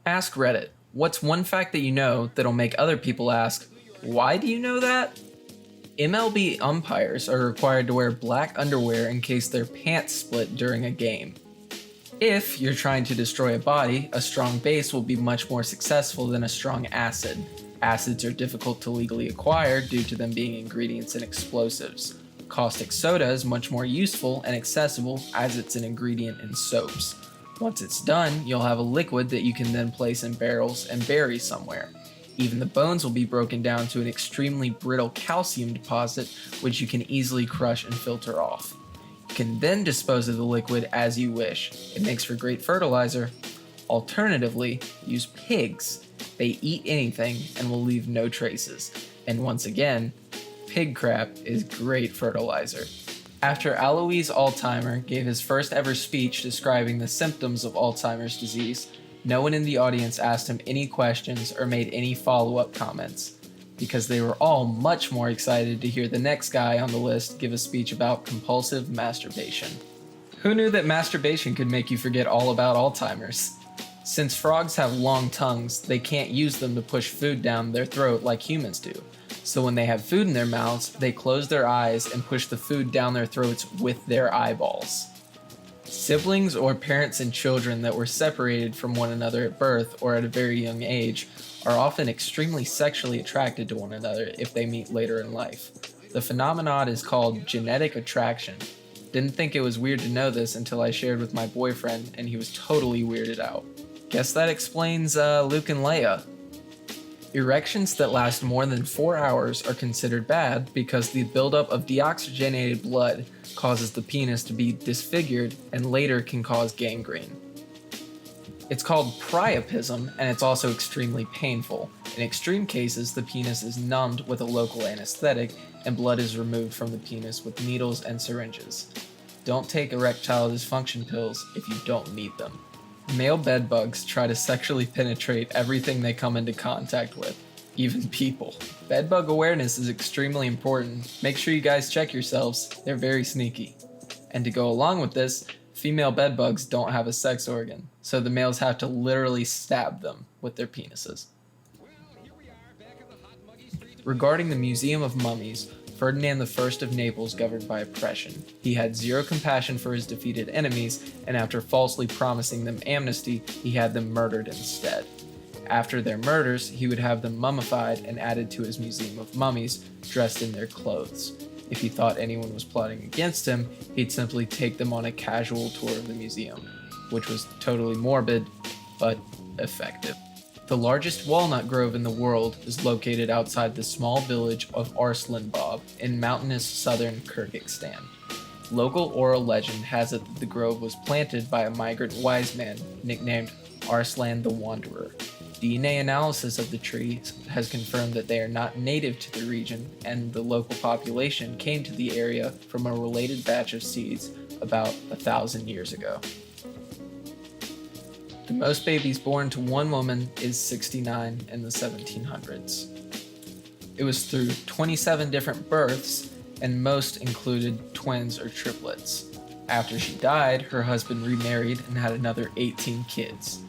Ask Reddit. What's one fact that you know that'll make other people ask, why do you know that? MLB umpires are required to wear black underwear in case their pants split during a game. If you're trying to destroy a body, a strong base will be much more successful than a strong acid. Acids are difficult to legally acquire due to them being ingredients in explosives. Caustic soda is much more useful and accessible as it's an ingredient in soaps. Once it's done, you'll have a liquid that you can then place in barrels and bury somewhere. Even the bones will be broken down to an extremely brittle calcium deposit, which you can easily crush and filter off. You can then dispose of the liquid as you wish. It makes for great fertilizer. Alternatively, use pigs. They eat anything and will leave no traces. And once again, pig crap is great fertilizer. After Alois Alzheimer gave his first ever speech describing the symptoms of Alzheimer's disease, no one in the audience asked him any questions or made any follow-up comments, because they were all much more excited to hear the next guy on the list give a speech about compulsive masturbation. Who knew that masturbation could make you forget all about Alzheimer's? Since frogs have long tongues, they can't use them to push food down their throat like humans do. So when they have food in their mouths, they close their eyes and push the food down their throats with their eyeballs. Siblings or parents and children that were separated from one another at birth or at a very young age are often extremely sexually attracted to one another if they meet later in life. The phenomenon is called genetic attraction. Didn't think it was weird to know this until I shared with my boyfriend and he was totally weirded out. Guess that explains Luke and Leia. Erections that last more than 4 hours are considered bad because the buildup of deoxygenated blood causes the penis to be disfigured and later can cause gangrene. It's called priapism and it's also extremely painful. In extreme cases, the penis is numbed with a local anesthetic and blood is removed from the penis with needles and syringes. Don't take erectile dysfunction pills if you don't need them. Male bedbugs try to sexually penetrate everything they come into contact with, even people. Bedbug awareness is extremely important. Make sure you guys check yourselves, they're very sneaky. And to go along with this, female bedbugs don't have a sex organ, so the males have to literally stab them with their penises. Regarding the Museum of Mummies, Ferdinand I of Naples governed by oppression. He had zero compassion for his defeated enemies, and after falsely promising them amnesty, he had them murdered instead. After their murders, he would have them mummified and added to his Museum of Mummies, dressed in their clothes. If he thought anyone was plotting against him, he'd simply take them on a casual tour of the museum, which was totally morbid, but effective. The largest walnut grove in the world is located outside the small village of Arslanbab in mountainous southern Kyrgyzstan. Local oral legend has it that the grove was planted by a migrant wise man nicknamed Arslan the Wanderer. DNA analysis of the trees has confirmed that they are not native to the region, and the local population came to the area from a related batch of seeds about 1,000 years ago. The most babies born to one woman is 69 in the 1700s. It was through 27 different births, and most included twins or triplets. After she died, her husband remarried and had another 18 kids.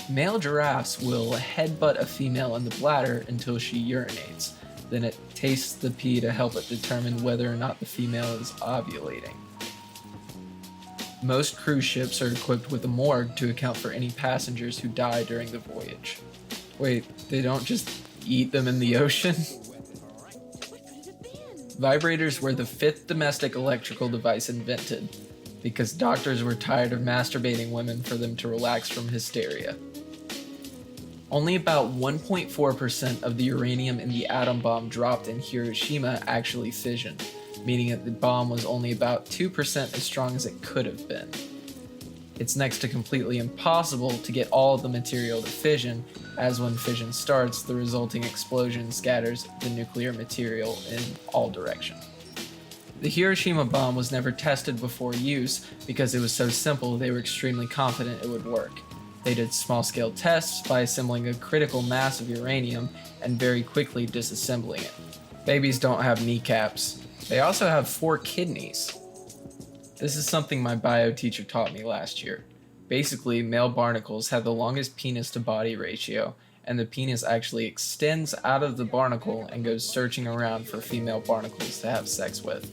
Male giraffes will headbutt a female in the bladder until she urinates. Then it tastes the pee to help it determine whether or not the female is ovulating. Most cruise ships are equipped with a morgue to account for any passengers who die during the voyage. Wait, they don't just eat them in the ocean? Vibrators were the 5th domestic electrical device invented because doctors were tired of masturbating women for them to relax from hysteria. Only about 1.4% of the uranium in the atom bomb dropped in Hiroshima actually fissioned, meaning that the bomb was only about 2% as strong as it could have been. It's next to completely impossible to get all of the material to fission, as when fission starts, the resulting explosion scatters the nuclear material in all directions. The Hiroshima bomb was never tested before use because it was so simple they were extremely confident it would work. They did small-scale tests by assembling a critical mass of uranium and very quickly disassembling it. Babies don't have kneecaps. They also have 4 kidneys. This is something my bio teacher taught me last year. Basically, male barnacles have the longest penis to body ratio, and the penis actually extends out of the barnacle and goes searching around for female barnacles to have sex with.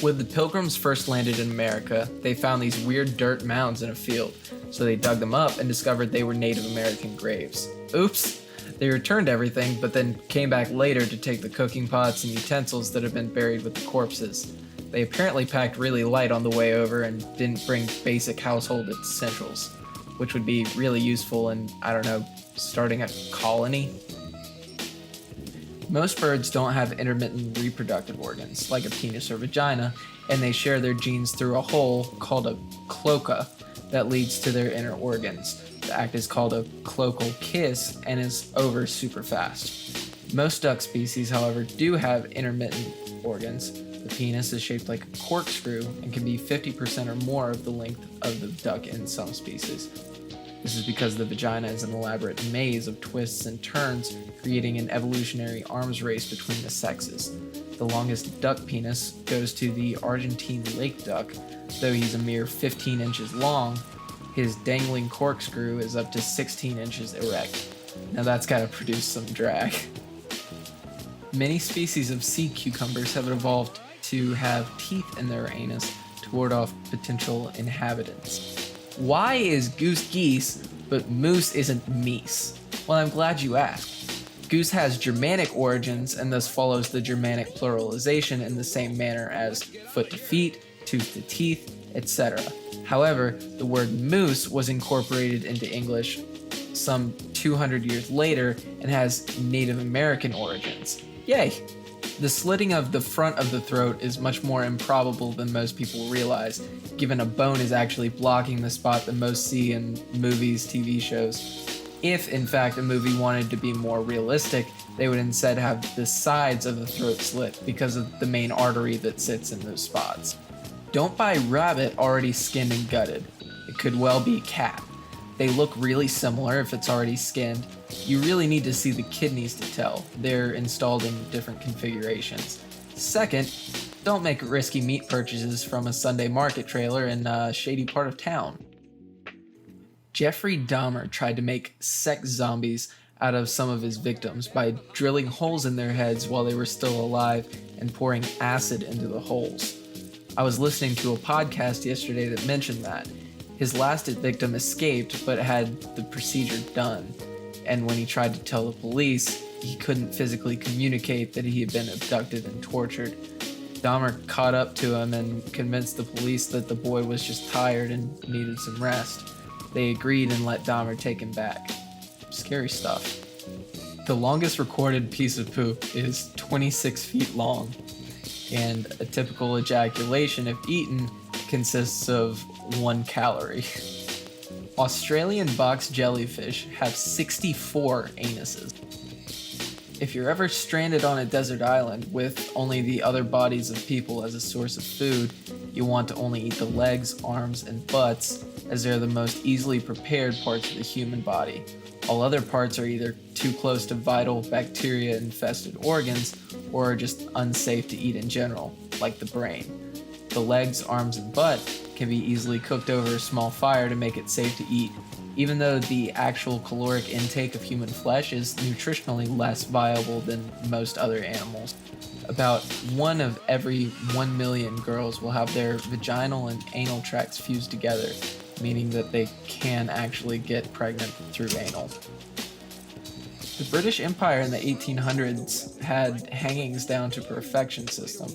When the Pilgrims first landed in America, they found these weird dirt mounds in a field, so they dug them up and discovered they were Native American graves. Oops! They returned everything, but then came back later to take the cooking pots and utensils that had been buried with the corpses. They apparently packed really light on the way over and didn't bring basic household essentials, which would be really useful in, starting a colony. Most birds don't have intermittent reproductive organs, like a penis or vagina, and they share their genes through a hole called a cloaca that leads to their inner organs. The act is called a cloacal kiss and is over super fast. Most duck species, however, do have intermittent organs. The penis is shaped like a corkscrew and can be 50% or more of the length of the duck in some species. This is because the vagina is an elaborate maze of twists and turns, creating an evolutionary arms race between the sexes. The longest duck penis goes to the Argentine lake duck. Though he's a mere 15 inches long, his dangling corkscrew is up to 16 inches erect. Now that's gotta produce some drag. Many species of sea cucumbers have evolved to have teeth in their anus to ward off potential inhabitants. Why is goose geese, but moose isn't meese? Well, I'm glad you asked. Goose has Germanic origins and thus follows the Germanic pluralization in the same manner as foot to feet, tooth to teeth, etc. However, the word moose was incorporated into English some 200 years later and has Native American origins. Yay! The slitting of the front of the throat is much more improbable than most people realize, given a bone is actually blocking the spot that most see in movies, TV shows. If, in fact, a movie wanted to be more realistic, they would instead have the sides of the throat slit because of the main artery that sits in those spots. Don't buy rabbit already skinned and gutted. It could well be cat. They look really similar if it's already skinned. You really need to see the kidneys to tell. They're installed in different configurations. Second, don't make risky meat purchases from a Sunday market trailer in a shady part of town. Jeffrey Dahmer tried to make sex zombies out of some of his victims by drilling holes in their heads while they were still alive and pouring acid into the holes. I was listening to a podcast yesterday that mentioned that. His last victim escaped but had the procedure done, and when he tried to tell the police, he couldn't physically communicate that he had been abducted and tortured. Dahmer caught up to him and convinced the police that the boy was just tired and needed some rest. They agreed and let Dahmer take him back. Scary stuff. The longest recorded piece of poop is 26 feet long, and a typical ejaculation, if eaten, consists of 1 calorie. Australian box jellyfish have 64 anuses. If you're ever stranded on a desert island with only the other bodies of people as a source of food, you want to only eat the legs, arms, and butts, as they're the most easily prepared parts of the human body. All other parts are either too close to vital bacteria-infested organs or are just unsafe to eat in general, like the brain. The legs, arms, and butt can be easily cooked over a small fire to make it safe to eat, even though the actual caloric intake of human flesh is nutritionally less viable than most other animals. About 1 of every 1 million girls will have their vaginal and anal tracts fused together, meaning that they can actually get pregnant through anal. The British Empire in the 1800s had hangings down to perfection system.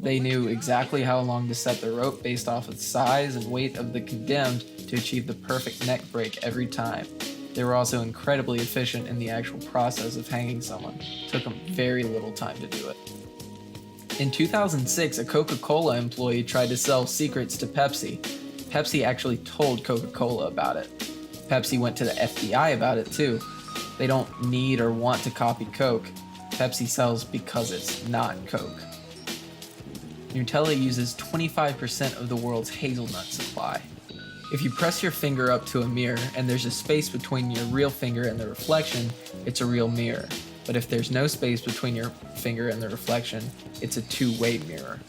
They knew exactly how long to set the rope based off of the size and weight of the condemned to achieve the perfect neck break every time. They were also incredibly efficient in the actual process of hanging someone. It took them very little time to do it. In 2006, a Coca-Cola employee tried to sell secrets to Pepsi. Pepsi actually told Coca-Cola about it. Pepsi went to the FBI about it too. They don't need or want to copy Coke. Pepsi sells because it's not Coke. Nutella uses 25% of the world's hazelnut supply. If you press your finger up to a mirror and there's a space between your real finger and the reflection, it's a real mirror. But if there's no space between your finger and the reflection, it's a two-way mirror.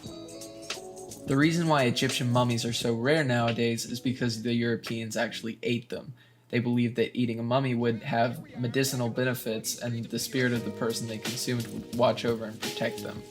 The reason why Egyptian mummies are so rare nowadays is because the Europeans actually ate them. They believed that eating a mummy would have medicinal benefits, and the spirit of the person they consumed would watch over and protect them.